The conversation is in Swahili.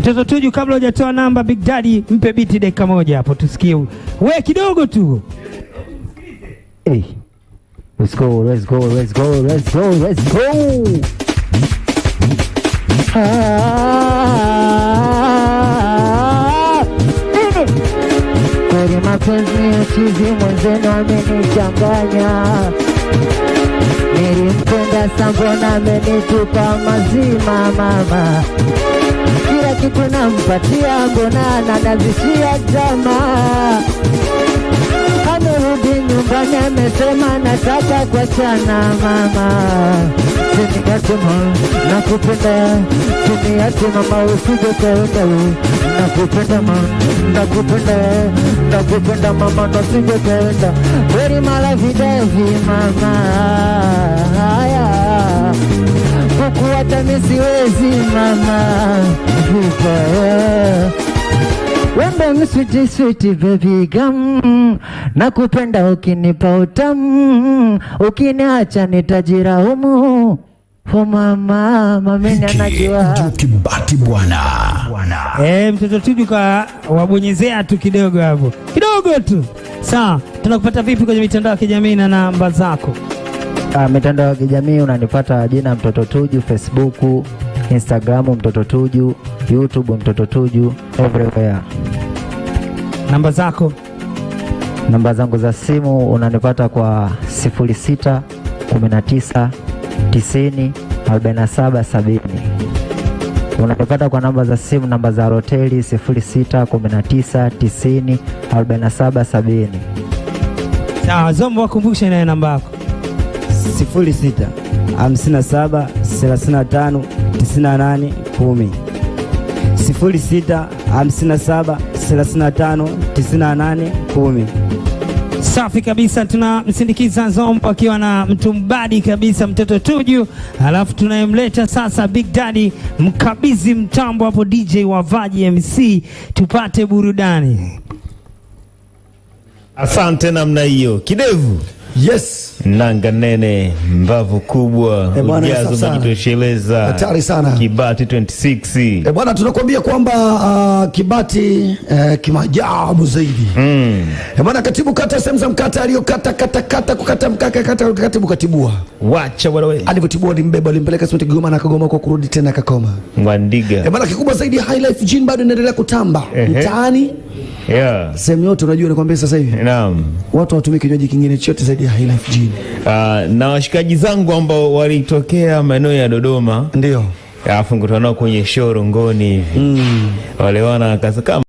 Mtoto Tuju, kabla hujatoa namba Big Daddy, mpe biti dakika moja hapo tusikie. We kidogo tu. Hey. Let's go. Kweli mapenzi ya chizi mwenzenu amenichanganya. Nilimpenda sambona amenitupa mazima mama. Kila kitu nampatia mbona ananazishia tamaa. Amerudi nyumbani amesema nataka kuachana mama. Siniache mama, nakupenda. Siniache mama, usije kaenda. Nakupenda mama, nakupenda mama, usije kaenda. Kweli mala videvi mama. Haya kukuacha mimi siwezi mama. Wembe sweet baby gum. Nakupenda ukinipa utamu. Ukiniacha nitajiraumu. Oh mama, mameni anajua. Kibati bwana. Mtoto Tuju wabonyezea tu kidogo hapo. Kidogo tu. Sawa, tunakupata vipi kwenye mitandao ya kijamii na namba zako? Mitandao ya kijamii unanipata jina Mtoto Tuju, Facebook, Instagram Mtoto Tuju, YouTube Mtoto Tuju, everywhere. Namba zako? Namba zangu za simu unanipata kwa 06 19 90 47 70. Unanipata kwa namba za simu, namba za hoteli 06 19 90 47 70. Sawa, Zombo wakumbushe na namba yako. 06 57 35 98 10. 06 57 35 98 10. Safi kabisa, tunamsindikiza Zombo akiwa na mtu mbadi kabisa Mtoto Tuju. Alafu tunayemleta sasa Big Daddy, mkabizi mtambo hapo DJ wa Vaji MC, tupate burudani. Asante namna hiyo. Kidevu. Yes. Nanga nene, mbavu kubwa, ujazo umejitosheleza. Hatari sana. Kibati 26. Bwana tunakuambia kwamba Kibati kimaajabu zaidi. Bwana katibu kata sehemu za mkata aliyokata kukata mkaka katibu katibua. Wacha bwana wewe. Alivyotibua limbeba limpeleka Smith Kigoma na Kagoma kwa kurudi tena Kakoma. Mwandiga. Bwana kikubwa zaidi High Life Gin bado inaendelea kutamba mtaani. Yeah. Sehemu yote unajua nakwambia sasa hivi. Naam. Watu watumie kinywaji kingine chote zaidi ya High Life Gin. Na washikaji zangu ambao walitokea maeneo ya Dodoma. Ndio. Alafu ngutana nao kwenye show Rongoni hivi. Wale wana kama